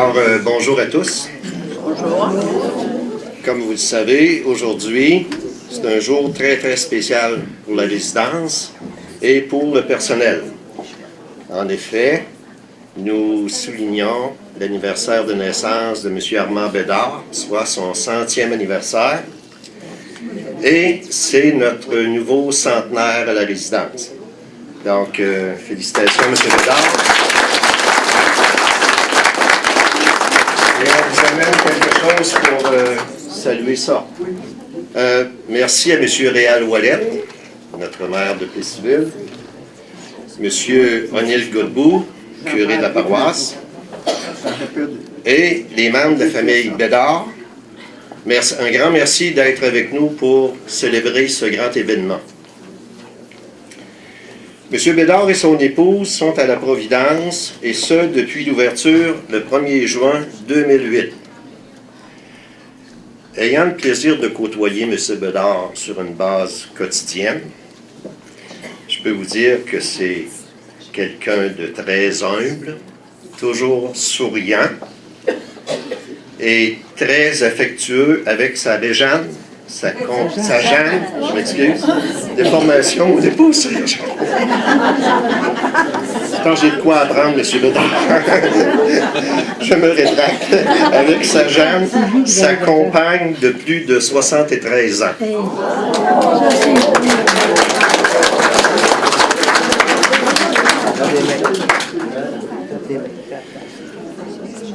Alors, bonjour à tous. Bonjour. Comme vous le savez, aujourd'hui, c'est un jour très, très spécial pour la résidence et pour le personnel. En effet, nous soulignons l'anniversaire de naissance de M. Armand Bédard, soit son 100e anniversaire, et c'est notre nouveau centenaire à la résidence. Donc, félicitations, M. Bédard. Et on vous amène quelque chose pour saluer ça. Merci à M. Réal Ouellet, notre maire de Plessisville, M. O'Neill Godbout, curé de la paroisse, et les membres de la famille Bédard. Merci, un grand merci d'être avec nous pour célébrer ce grand événement. M. Bédard et son épouse sont à la Providence, et ce, depuis l'ouverture le 1er juin 2008. Ayant le plaisir de côtoyer M. Bédard sur une base quotidienne, je peux vous dire que c'est quelqu'un de très humble, toujours souriant et très affectueux avec sa Réjeanne, sa Jeanne, je m'excuse, déformation ou dépousse. Quand j'ai de quoi apprendre, M. Bédard, je me rétracte. Avec sa Jeanne, sa compagne de plus de 73 ans.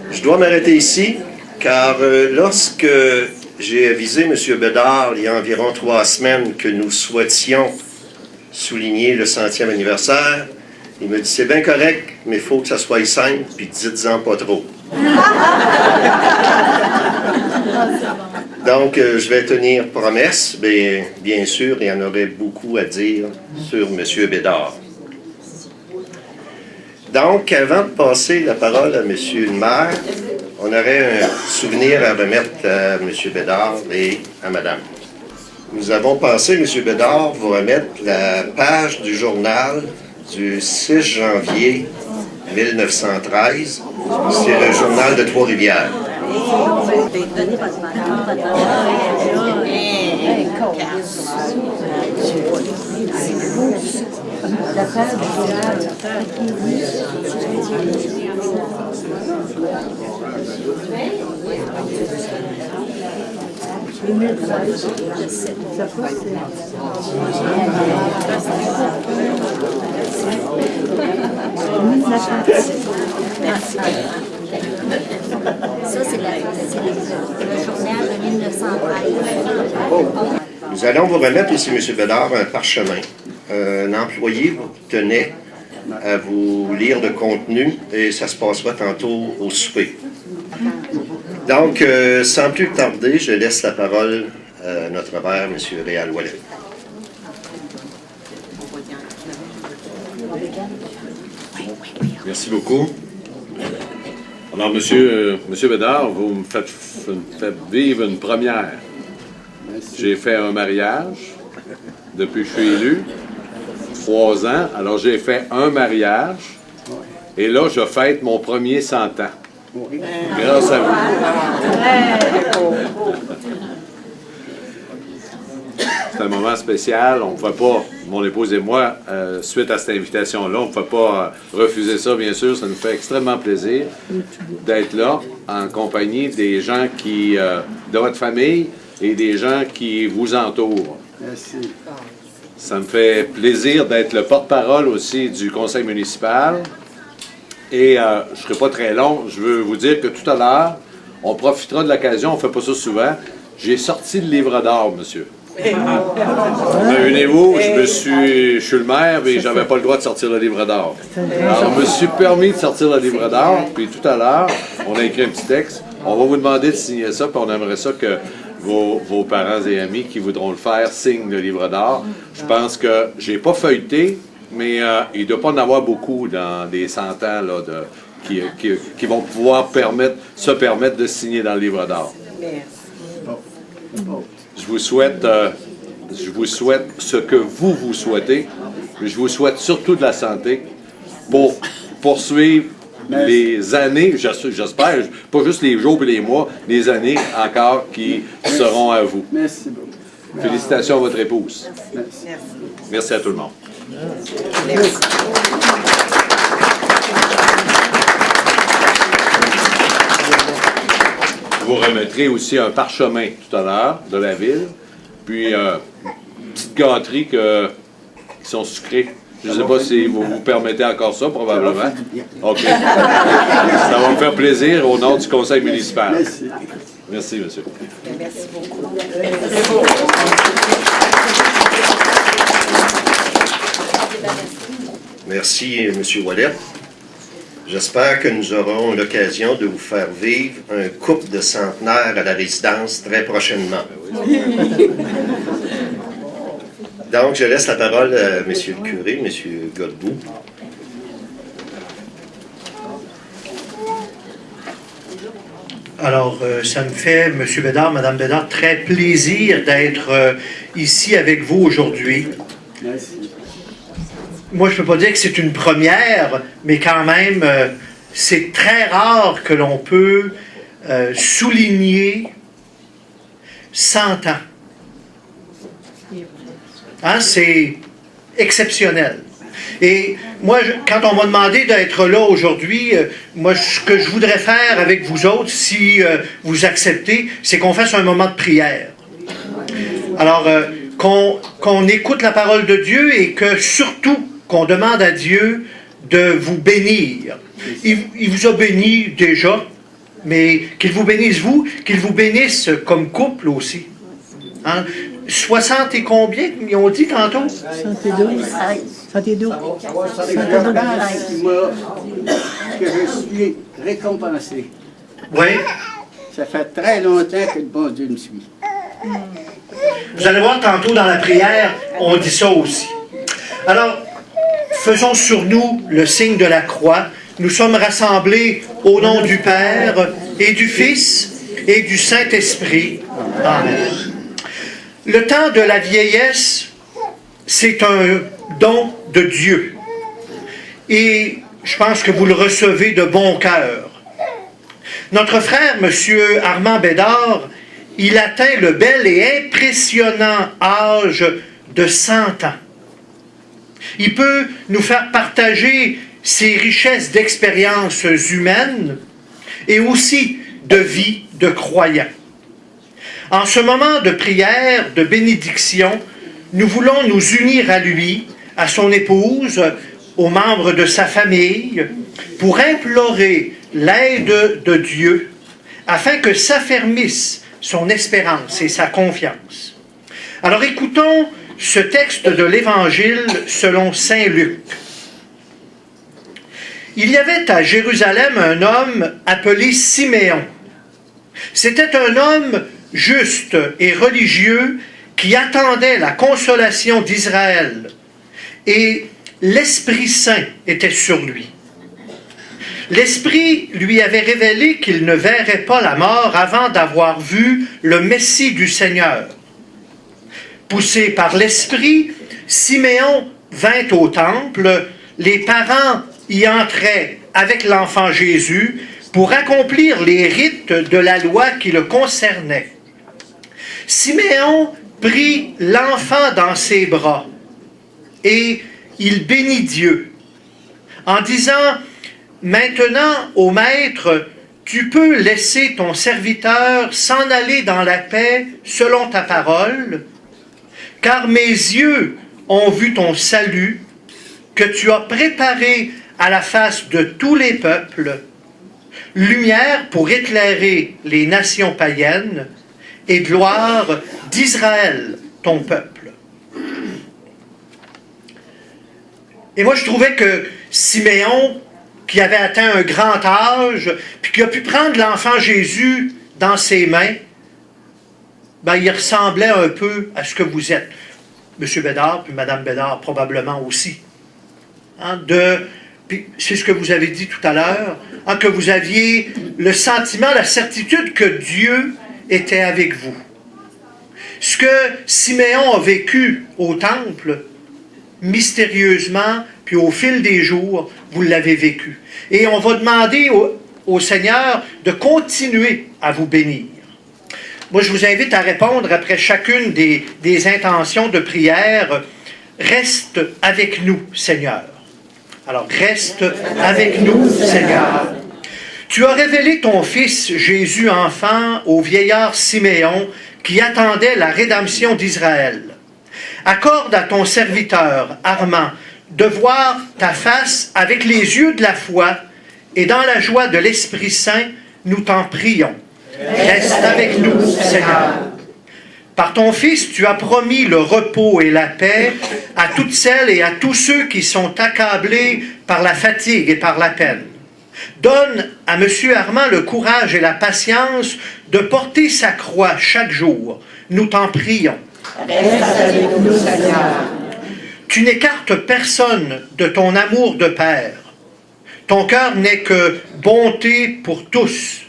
Je dois m'arrêter ici, car lorsque j'ai avisé M. Bédard il y a environ 3 semaines que nous souhaitions souligner le 100e anniversaire, il me dit « C'est bien correct, mais il faut que ça soit simple, puis dites-en pas trop. » Donc, je vais tenir promesse, mais bien sûr, il y en aurait beaucoup à dire sur M. Bédard. Donc, avant de passer la parole à M. le maire, on aurait un souvenir à remettre à M. Bédard et à Mme. Nous avons pensé, M. Bédard, vous remettre la page du journal du 6 janvier 1913. C'est le journal de Trois-Rivières. Ça, c'est le journal de 1913. Nous allons vous remettre ici, M. Bédard, un parchemin. Un employé tenait à vous lire le contenu et ça se passera tantôt au souper. Donc, sans plus tarder, je laisse la parole à notre maire, M. Réal Ouellet. Merci beaucoup. Alors, Monsieur Bédard, vous me faites vivre une première. J'ai fait un mariage depuis que je suis élu, 3 ans. Alors, j'ai fait un mariage et là, je fête mon premier 100 ans. Grâce à vous. C'est un moment spécial. On ne pouvait pas, mon épouse et moi, suite à cette invitation-là, on ne pouvait pas refuser ça, bien sûr. Ça nous fait extrêmement plaisir d'être là en compagnie des gens qui, de votre famille et des gens qui vous entourent. Merci. Ça me fait plaisir d'être le porte-parole aussi du conseil municipal. Et je ne serai pas très long. Je veux vous dire que tout à l'heure, on profitera de l'occasion, on ne fait pas ça souvent. J'ai sorti le livre d'or, monsieur. Imaginez-vous, je suis le maire, mais je n'avais pas le droit de sortir le livre d'or. Alors, je me suis permis de sortir le livre d'or, puis tout à l'heure, on a écrit un petit texte. On va vous demander de signer ça, puis on aimerait ça que vos parents et amis qui voudront le faire signent le livre d'or. Je pense que j'ai pas feuilleté, mais il ne doit pas en avoir beaucoup dans des 100 ans là, qui vont pouvoir se permettre de signer dans le livre d'or. Je vous souhaite ce que vous souhaitez, mais je vous souhaite surtout de la santé pour poursuivre les années, j'espère, pas juste les jours et les mois, les années encore qui seront à vous. Merci beaucoup. Félicitations à votre épouse. Merci. Merci à tout le monde. Je vous remettrai aussi un parchemin tout à l'heure de la ville, puis une petite gâterie qui sont sucrées. Je ne sais pas si vous vous permettez encore ça, probablement. OK. Ça va me faire plaisir au nom du conseil municipal. Merci. Merci, monsieur. Merci beaucoup. Merci, M. Ouellet. J'espère que nous aurons l'occasion de vous faire vivre un couple de centenaires à la résidence très prochainement. Donc, je laisse la parole à M. le curé, M. Godbout. Alors, ça me fait, M. Bédard, Mme Bédard, très plaisir d'être ici avec vous aujourd'hui. Merci. Moi, je ne peux pas dire que c'est une première, mais quand même, c'est très rare que l'on peut souligner 100 ans. Hein, c'est exceptionnel. Et moi, quand on m'a demandé d'être là aujourd'hui, moi, ce que je voudrais faire avec vous autres, si vous acceptez, c'est qu'on fasse un moment de prière. Alors, qu'on écoute la parole de Dieu et que surtout, qu'on demande à Dieu de vous bénir. Il vous a béni déjà, mais qu'il vous bénisse vous, qu'il vous bénisse comme couple aussi. Hein? 60 et combien, ils ont dit tantôt? 72. 72. Que je suis récompensé. Oui. Ça fait très longtemps que le bon Dieu me suit. Vous allez voir tantôt dans la prière, on dit ça aussi. Alors, faisons sur nous le signe de la croix. Nous sommes rassemblés au nom du Père et du Fils et du Saint-Esprit. Amen. Le temps de la vieillesse, c'est un don de Dieu. Et je pense que vous le recevez de bon cœur. Notre frère, M. Armand Bédard, il atteint le bel et impressionnant âge de 100 ans. Il peut nous faire partager ses richesses d'expériences humaines et aussi de vie de croyants. En ce moment de prière, de bénédiction, nous voulons nous unir à lui, à son épouse, aux membres de sa famille, pour implorer l'aide de Dieu, afin que s'affermisse son espérance et sa confiance. Alors écoutons ce texte de l'Évangile selon saint Luc. Il y avait à Jérusalem un homme appelé Siméon. C'était un homme juste et religieux qui attendait la consolation d'Israël. Et l'Esprit Saint était sur lui. L'Esprit lui avait révélé qu'il ne verrait pas la mort avant d'avoir vu le Messie du Seigneur. Poussé par l'Esprit, Siméon vint au temple. Les parents y entraient avec l'enfant Jésus pour accomplir les rites de la loi qui le concernaient. Siméon prit l'enfant dans ses bras et il bénit Dieu en disant « Maintenant, ô Maître, tu peux laisser ton serviteur s'en aller dans la paix selon ta parole, car mes yeux ont vu ton salut, que tu as préparé à la face de tous les peuples, lumière pour éclairer les nations païennes et gloire d'Israël, ton peuple. » Et moi, je trouvais que Siméon, qui avait atteint un grand âge, puis qui a pu prendre l'enfant Jésus dans ses mains, ben, il ressemblait un peu à ce que vous êtes. M. Bédard, puis Mme Bédard, probablement aussi. Hein, puis c'est ce que vous avez dit tout à l'heure, hein, que vous aviez le sentiment, la certitude que Dieu était avec vous. Ce que Siméon a vécu au temple, mystérieusement, puis au fil des jours, vous l'avez vécu. Et on va demander au Seigneur de continuer à vous bénir. Moi, je vous invite à répondre après chacune des intentions de prière. Reste avec nous, Seigneur. Alors, reste avec nous, Seigneur. Tu as révélé ton Fils Jésus enfant au vieillard Siméon qui attendait la rédemption d'Israël. Accorde à ton serviteur Armand de voir ta face avec les yeux de la foi et dans la joie de l'Esprit Saint, nous t'en prions. Reste avec nous, Seigneur. Par ton Fils, tu as promis le repos et la paix à toutes celles et à tous ceux qui sont accablés par la fatigue et par la peine. Donne à M. Armand le courage et la patience de porter sa croix chaque jour. Nous t'en prions. Reste avec nous, Seigneur. Tu n'écartes personne de ton amour de Père. Ton cœur n'est que bonté pour tous.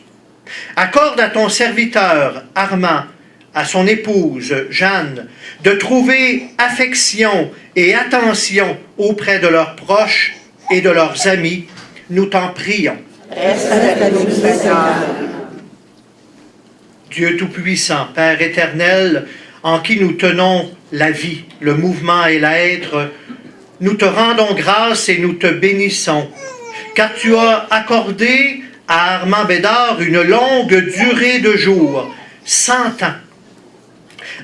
Accorde à ton serviteur Armand, à son épouse Jeanne, de trouver affection et attention auprès de leurs proches et de leurs amis. Nous t'en prions. Reste avec nous, Seigneur. Dieu Tout-Puissant, Père éternel, en qui nous tenons la vie, le mouvement et l'être, nous te rendons grâce et nous te bénissons, car tu as accordé à Armand Bédard une longue durée de jours, 100 ans.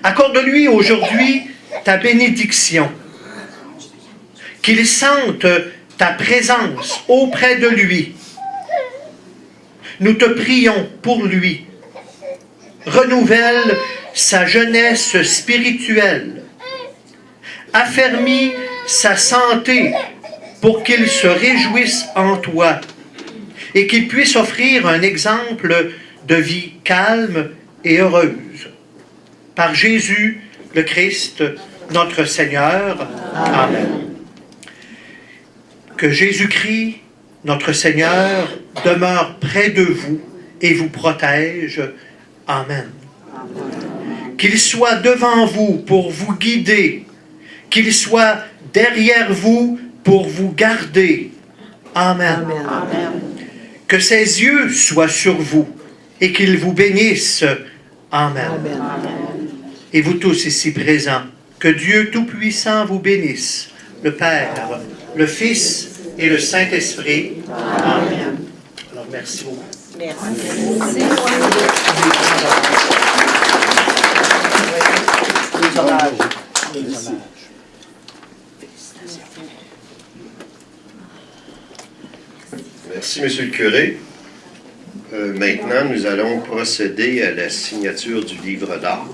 Accorde-lui aujourd'hui ta bénédiction, qu'il sente ta présence auprès de lui. Nous te prions pour lui. Renouvelle sa jeunesse spirituelle. Affermis sa santé pour qu'il se réjouisse en toi et qu'il puisse offrir un exemple de vie calme et heureuse. Par Jésus, le Christ, notre Seigneur. Amen. Que Jésus-Christ, notre Seigneur, demeure près de vous et vous protège. Amen. Qu'il soit devant vous pour vous guider, qu'il soit derrière vous pour vous garder. Amen. Amen. Que ses yeux soient sur vous et qu'il vous bénisse. Amen. Amen. Et vous tous ici présents, que Dieu Tout-Puissant vous bénisse, le Père, le Fils et le Saint-Esprit. Amen. Alors, merci beaucoup. Merci, Monsieur le curé. Maintenant, nous allons procéder à la signature du livre d'art.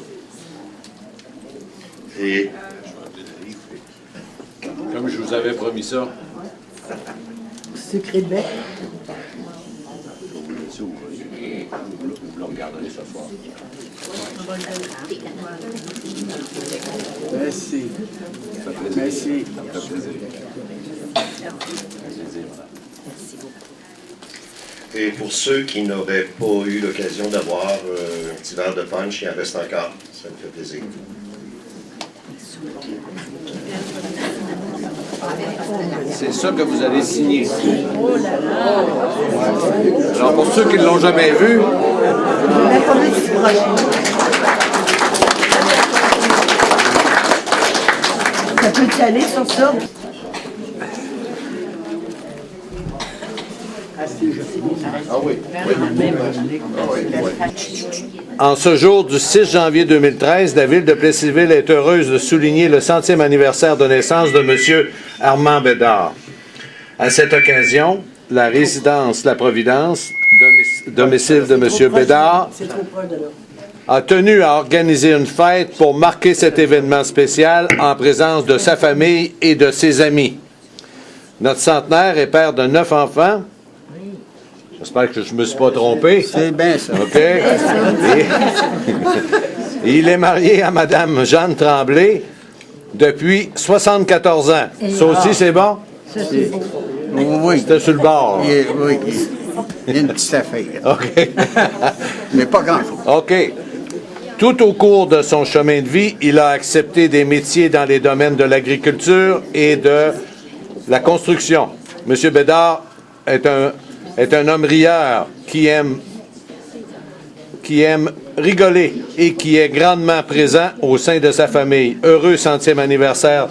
Et Comme je vous avais promis ça. Secret de bec. Vous le regarderez ce soir. Merci. Merci. Et pour ceux qui n'auraient pas eu l'occasion d'avoir un petit verre de punch, il en reste encore. Ça me fait plaisir. C'est ça que vous allez signer. Alors, pour ceux qui ne l'ont jamais vu, Ça peut aller sur ça? en ce jour du 6 janvier 2013, la ville de Plessisville est heureuse de souligner le 100e anniversaire de naissance de M. Armand Bédard. À cette occasion, la résidence La Providence, domicile de M. Bédard, a tenu à organiser une fête pour marquer cet événement spécial en présence de sa famille et de ses amis. Notre centenaire est père de 9 enfants. J'espère que je ne me suis pas trompé. C'est bien ça. OK. Et il est marié à Mme Jeanne Tremblay depuis 74 ans. Ça aussi, c'est bon? Oui. C'était sur le bord. Oui. Il y a une petite affaire. OK. Mais pas grand-chose. OK. Tout au cours de son chemin de vie, il a accepté des métiers dans les domaines de l'agriculture et de La construction. M. Bédard est un homme rieur qui aime rigoler et qui est grandement présent au sein de sa famille. Heureux 100e anniversaire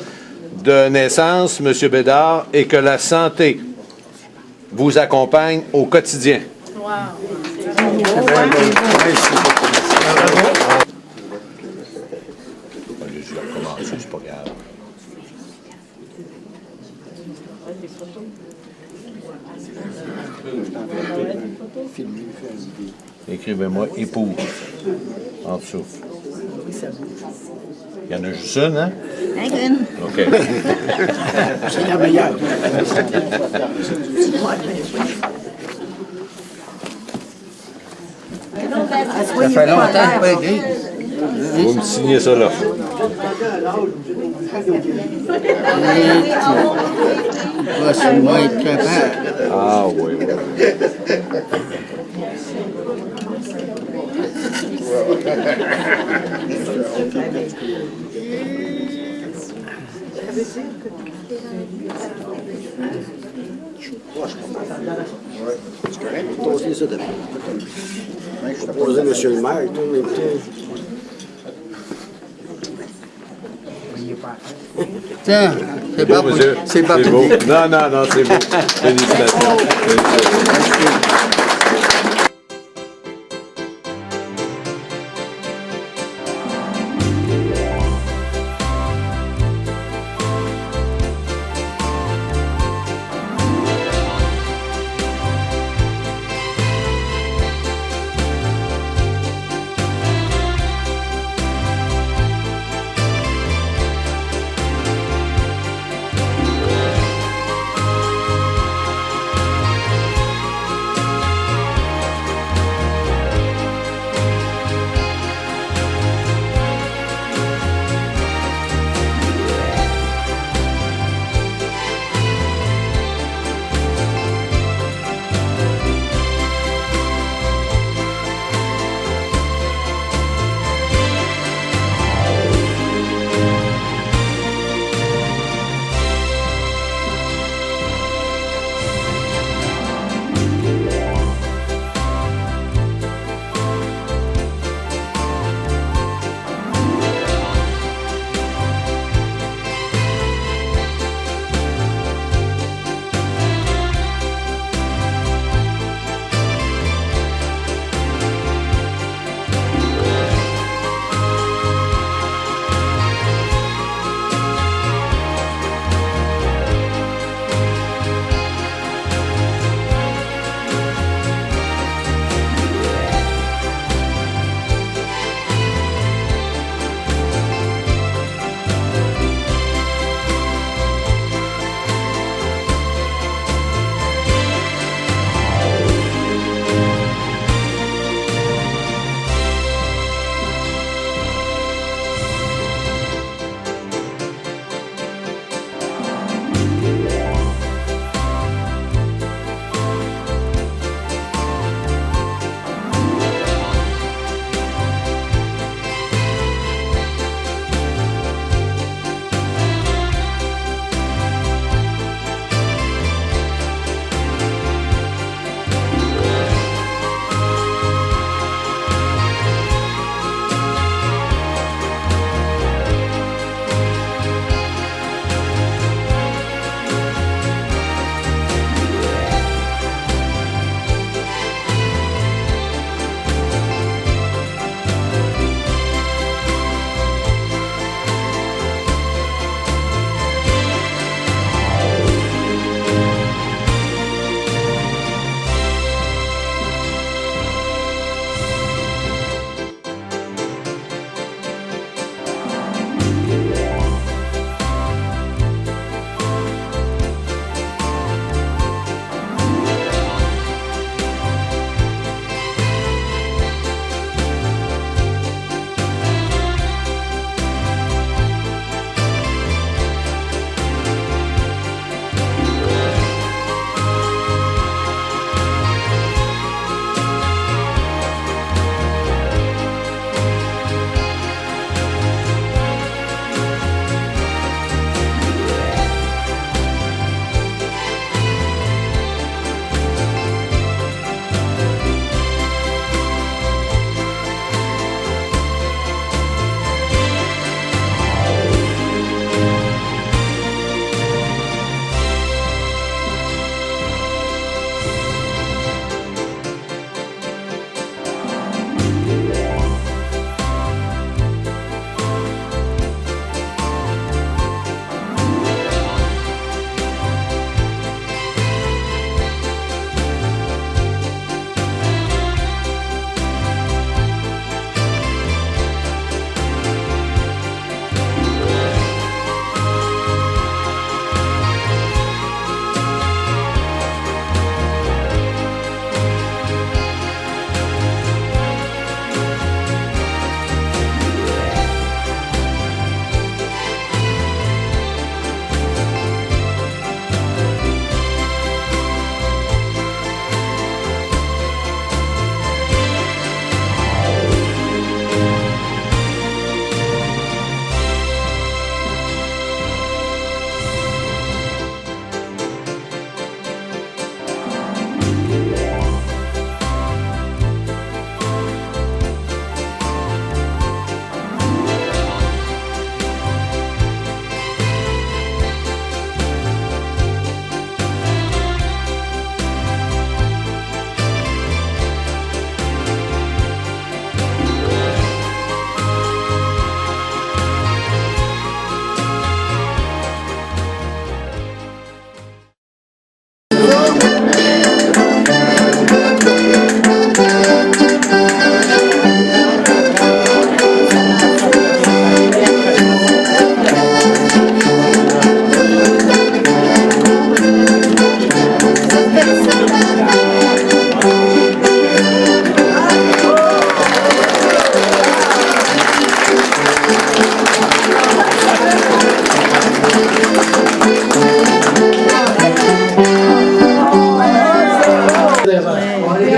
de naissance, M. Bédard, et que la santé vous accompagne au quotidien. C'est pas grave. Écrivez-moi époux en dessous. Il y en a juste une, hein? OK. C'est la meilleure. Ça fait longtemps que pas écrit. Vous me signez ça là. Va sûrement être capable. Ah oui, oui. Je vais poser monsieur le maire, tout, mais Tiens, c'est Beau, pas pour... monsieur. C'est pas pour... beau. Non, non, non, c'est beau. Félicitations. Félicitations.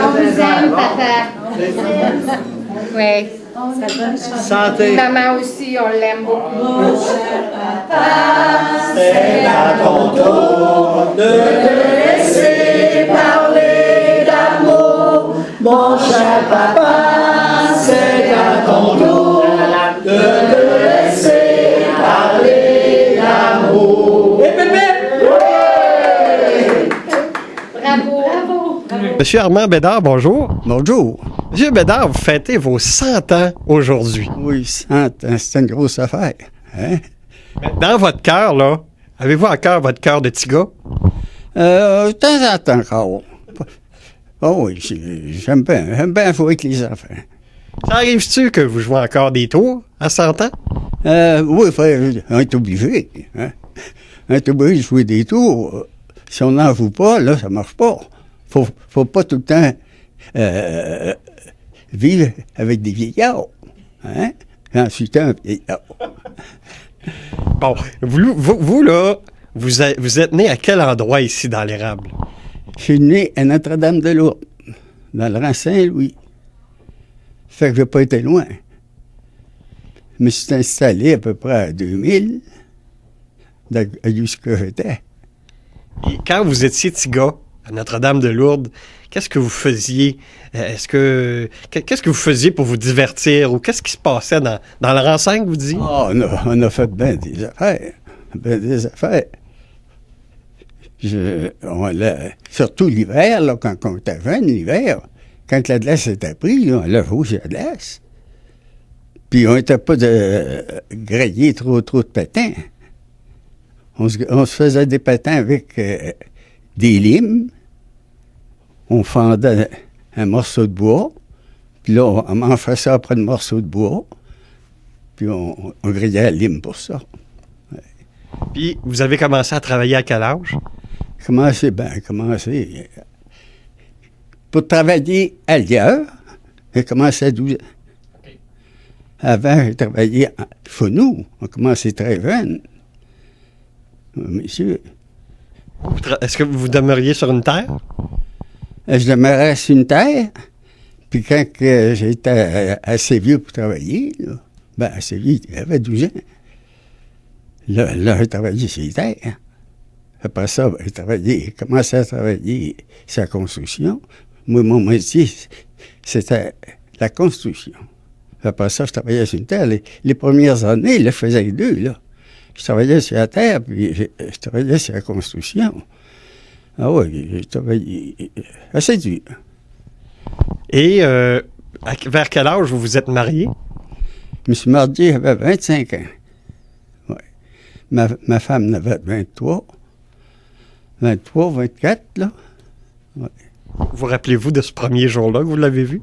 On vous aime, papa. Oui. Santé. Maman aussi, on l'aime beaucoup. Bravo. Monsieur Armand Bédard, bonjour. Bonjour. Monsieur Bédard, vous fêtez vos 100 ans aujourd'hui. Oui, c'est une grosse affaire. Hein? Dans votre cœur, là, avez-vous encore votre cœur de petit gars? De temps en temps encore. Oh oui, j'aime bien jouer avec les enfants. Ça arrive-tu que vous jouez encore des tours à 100 ans? Oui, frère, on est obligé. Hein? On est obligé de jouer des tours. Si on n'en joue pas, là, ça marche pas. Faut pas tout le temps vivre avec des vieillards. Hein? J'en suis un vieillard. Bon, vous là, vous êtes né à quel endroit ici dans l'érable? Je suis né à Notre-Dame-de-Lourdes, dans le rang Saint-Louis. Fait que je n'ai pas été loin. Je me suis installé à peu près à 2000, jusqu'à j'étais. Et quand vous étiez petit gars à Notre-Dame-de-Lourdes, qu'est-ce que vous faisiez? Qu'est-ce que vous faisiez pour vous divertir? Ou qu'est-ce qui se passait dans le rang 5, vous disiez? Ah, on a fait bien des affaires. Ben des affaires. Surtout l'hiver, là, quand on était jeune, l'hiver, quand la glace était prise, là, on l'a joué sur la glace. Puis on n'était pas de griller trop de patins. On se faisait des patins avec des limes. On fendait un morceau de bois. Puis là, on mangeait ça après le morceau de bois. Puis on grillait la lime pour ça. Puis vous avez commencé à travailler à quel âge? Commencé. Pour travailler ailleurs, j'ai commencé à 12 ans. Okay. Avant, j'ai travaillé chez nous. On commençait très jeune. Monsieur. Est-ce que vous demeuriez sur une terre? Je demeurais sur une terre. Puis quand j'étais assez vieux pour travailler, là, assez vieux, j'avais 12 ans. Là, j'ai travaillé sur les terres. Après ça, j'ai commencé à travailler sur la construction. Moi, mon métier, c'était la construction. Après ça, je travaillais sur une terre. Les premières années, là, je faisais les deux, là. Je travaillais sur la terre, puis je travaillais sur la construction. Ah oui, j'ai travaillé assez dur. Et vers quel âge vous vous êtes marié? Je me suis marié, j'avais 25 ans. Ouais. Ma femme en avait 23. 23, 24, là. Ouais. Vous rappelez-vous de ce premier jour-là que vous l'avez vu?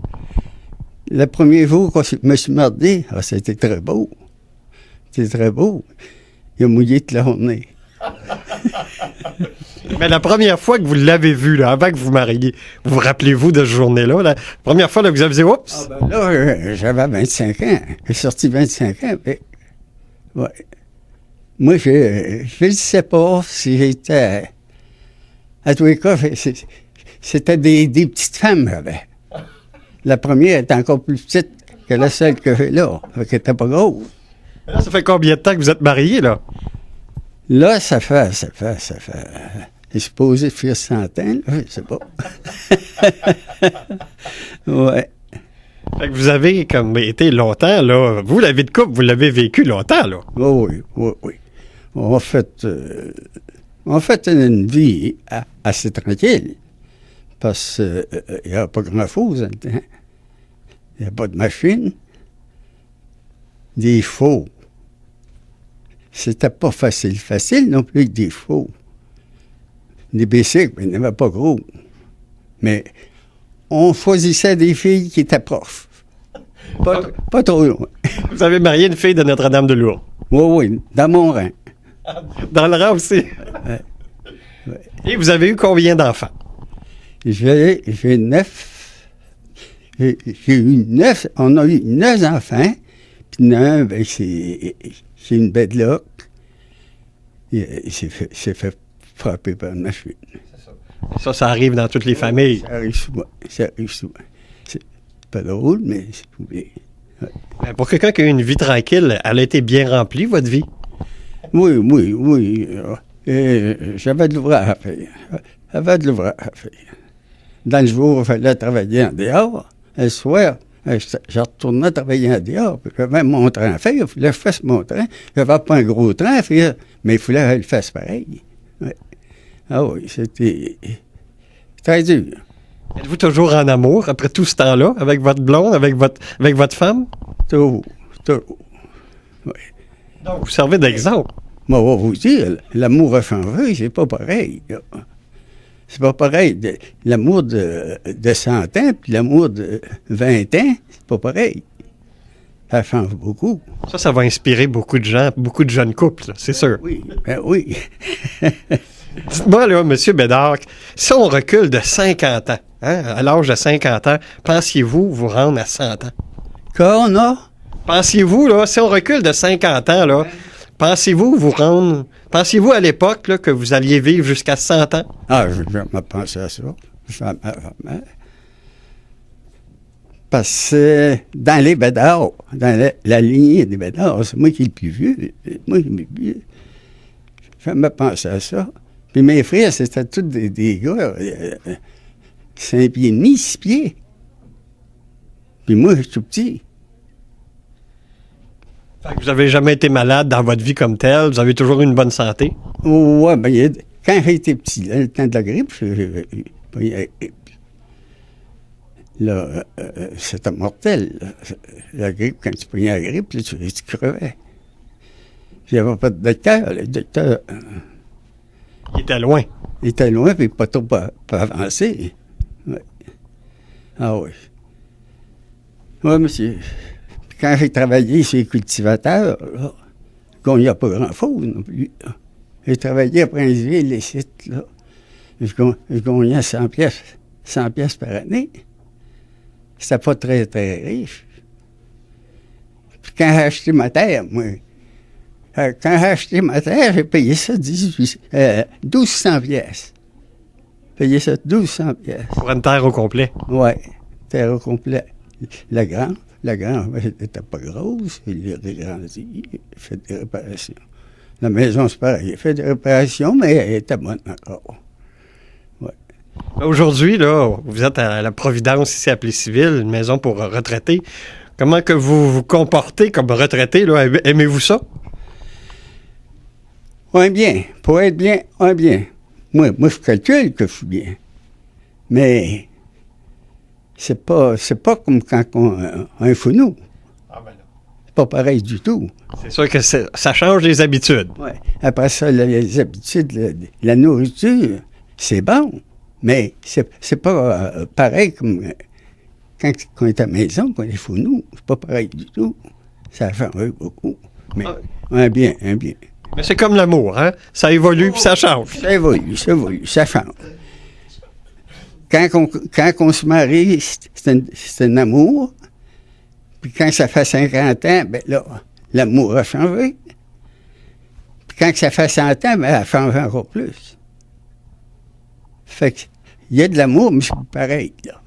Le premier jour que je me suis marié, c'était très beau. C'était très beau. Il a mouillé toute la journée. Mais la première fois que vous l'avez vu, là, avant que vous mariez, vous rappelez-vous de cette journée-là? La première fois là, que vous avez dit « Oups! » Là, j'avais 25 ans. J'ai sorti 25 ans. Mais, ouais. Moi, je ne sais pas si j'étais... À tous les cas, c'était des petites femmes, j'avais. La première était encore plus petite que la seule que j'ai là. Elle n'était pas grosse. Là, ça fait combien de temps que vous êtes mariés, là? Là, ça fait... C'est supposé faire 100 ans, là, je sais pas. Ouais. Fait que vous avez comme été longtemps, là. Vous, la vie de couple, vous l'avez vécu longtemps, là. Oh, oui. En fait, une vie assez tranquille. Parce qu'il n'y a pas grand-chose dans le temps. Il n'y a pas de machine. Des chevaux. C'était pas facile non plus que des chevaux. Des bicycles, mais il n'y en avait pas gros. Mais on choisissait des filles qui étaient proches. Pas trop loin. Vous avez marié une fille de Notre-Dame-de-Lourdes? Oui, dans mon rang. Dans le rang aussi? Ouais. Et vous avez eu combien d'enfants? J'ai 9. J'ai eu 9. On a eu 9 enfants. Puis un, c'est une bedlock. il s'est fait frapper par une machine. Ça arrive dans toutes les familles. Ça arrive souvent. C'est pas drôle, mais c'est bien. Ouais. Ben, pour quelqu'un qui a eu une vie tranquille, elle a été bien remplie, votre vie? Oui. J'avais de l'ouvrage à faire. Dans le jour, il fallait travailler en dehors. Le soir, je retournais travailler en dehors. J'avais mon train à faire. Il fallait que je fasse mon train. J'avais pas un gros train à faire, mais il fallait que je le fasse pareil. Ouais. Ah oui, c'était très dur. Êtes-vous toujours en amour après tout ce temps-là, avec votre blonde, avec votre femme? Toujours. Oui. Donc, vous servez d'exemple. Moi, on va vous dire, l'amour a changé, c'est pas pareil. Là. C'est pas pareil. L'amour de 100 ans puis l'amour de 20 ans, c'est pas pareil. Ça change beaucoup. Ça va inspirer beaucoup de gens, beaucoup de jeunes couples, là, c'est sûr. Oui, ben oui. Dites-moi, là, M. Bédard, si on recule de 50 ans, hein, à l'âge de 50 ans, pensiez-vous vous rendre à 100 ans? Qu'on a? Pensiez-vous, là, si on recule de 50 ans, là, pensez-vous à l'époque là, que vous alliez vivre jusqu'à 100 ans? Ah, je me pensé à ça. Jamais. Parce que dans les Bédards, dans la lignée des Bédards, c'est moi qui est le plus vieux. Je jamais pensé à ça. Puis mes frères, c'était tous des gars, 5 pieds et demi, 6 pieds. Puis moi, je suis tout petit. Fait que vous n'avez jamais été malade dans votre vie comme telle, vous avez toujours eu une bonne santé? Ouais, ben, quand j'étais petit, là, le temps de la grippe, j'ai pris la grippe. Là, c'était mortel. Là. La grippe, quand tu prenais la grippe, là, tu crevais. J'avais pas de docteur. Le docteur Il était loin. il était loin, puis pas trop pas avancé. Ouais. Ah oui. Oui, monsieur. Puis quand j'ai travaillé chez les cultivateurs, là, il n'y a pas grand-chose non plus. Là. J'ai travaillé à Princeville, les sites, là. Je gagnais 100 pièces par année. C'était pas très, très riche. Puis quand j'ai acheté ma terre, moi, j'ai payé ça 1200 pièces. Payé ça 1200 pièces. Pour une terre au complet. Oui, terre au complet. La grange, elle n'était pas grosse, il a dégrandi, il a fait des réparations. La maison, c'est pareil, il a fait des réparations, mais elle était bonne encore. Ouais. Aujourd'hui, là, vous êtes à la Providence, ici à Plessisville, une maison pour retraités. Comment que vous vous comportez comme retraité, là? Aimez-vous ça? Un bien. Pour être bien, un bien. Moi, je calcule que je suis bien. Mais c'est pas comme quand on a un founou. Ah ben non. C'est pas pareil du tout. C'est sûr que ça change les habitudes. Ouais. Après ça, les habitudes, la nourriture, c'est bon. Mais c'est pas pareil comme quand on est à la maison, quand on est founou. C'est pas pareil du tout. Ça change beaucoup. Mais un bien. Mais c'est comme l'amour, hein? Ça évolue puis ça change. Ça évolue, ça change. Quand on se marie, c'est un amour. Puis quand ça fait 50 ans, ben là, l'amour a changé. Puis quand ça fait 100 ans, ben, elle change encore plus. Fait que, il y a de l'amour, mais c'est pas pareil, là.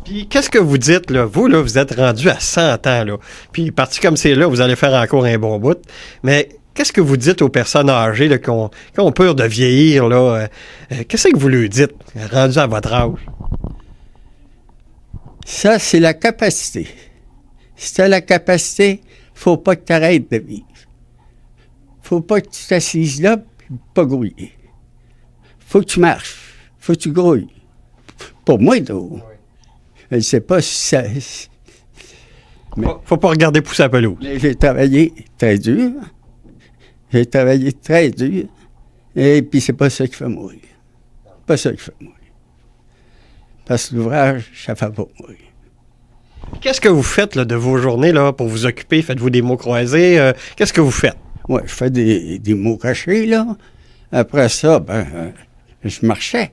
Puis qu'est-ce que vous dites, là? Vous, là, vous êtes rendu à 100 ans, là. Puis parti comme c'est là, vous allez faire encore un bon bout. Mais qu'est-ce que vous dites aux personnes âgées là, qui ont peur de vieillir, là? Qu'est-ce que vous leur dites, rendu à votre âge? Ça, c'est la capacité. Si tu as la capacité, faut pas que tu arrêtes de vivre. Faut pas que tu t'assises là et pas grouiller. Faut que tu marches. Faut que tu grouilles. Pour moi, tout. Je ne sais pas si ça... Mais faut pas regarder pousser la pelouse. J'ai travaillé très dur. Et puis, c'est pas ça qui fait mourir. Parce que l'ouvrage, ça fait pas mourir. Qu'est-ce que vous faites là, de vos journées là, pour vous occuper? Faites-vous des mots croisés? Qu'est-ce que vous faites? Oui, je fais des mots cachés, là. Après ça, je marchais.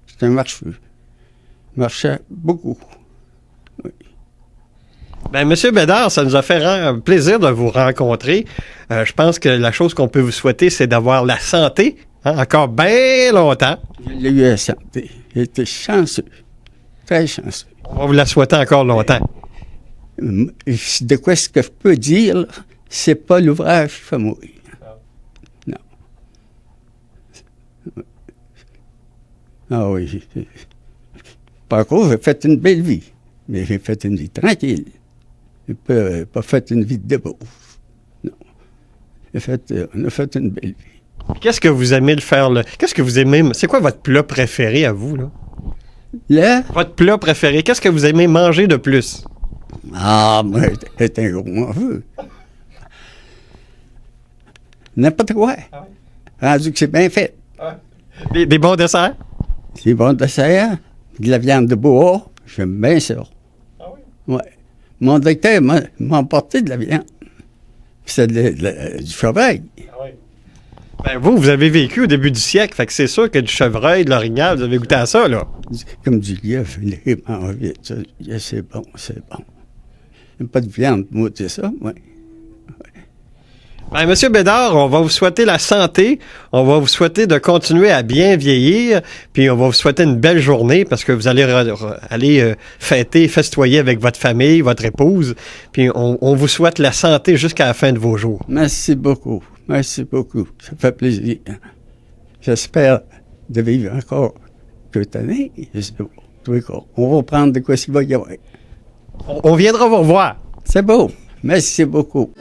J'étais un marcheux. Je marchais beaucoup. Oui. Ben, Monsieur Bédard, ça nous a fait plaisir de vous rencontrer. Je pense que la chose qu'on peut vous souhaiter, c'est d'avoir la santé, hein, encore bien longtemps. Je l'ai eu à santé. J'ai été chanceux. Très chanceux. On va vous la souhaiter encore longtemps. De quoi ce que je peux dire, là, c'est pas l'ouvrage qui fait mourir. Non. Ah oui. Par contre, j'ai fait une belle vie. Mais j'ai fait une vie tranquille. J'ai pas fait une vie de débauche. Non. On a fait une belle vie. Qu'est-ce que vous aimez le faire, là? Qu'est-ce que vous aimez? C'est quoi votre plat préféré à vous, là? Là? Votre plat préféré, qu'est-ce que vous aimez manger de plus? Ah, moi, j'étais un gros mangeux. N'importe quoi. Rendu que c'est bien fait. Des bons desserts? C'est bon dessert, de la viande de bois, j'aime bien ça. Ah oui? Ouais. Mon docteur m'a emporté de la viande. C'est du chevreuil. Ben vous avez vécu au début du siècle, fait que c'est sûr que du chevreuil, de l'orignal, vous avez goûté à ça, là. Comme du lieu, manger ça. C'est bon, c'est bon. Il n'y a pas de viande, moi, c'est ça, oui. Ben, Monsieur Bédard, on va vous souhaiter la santé, on va vous souhaiter de continuer à bien vieillir, puis on va vous souhaiter une belle journée parce que vous allez aller fêter, festoyer avec votre famille, votre épouse, puis on vous souhaite la santé jusqu'à la fin de vos jours. Merci beaucoup. Merci beaucoup. Ça fait plaisir. J'espère de vivre encore quelques années. On va prendre de quoi s'il va y avoir. On viendra vous revoir. C'est beau. Merci beaucoup.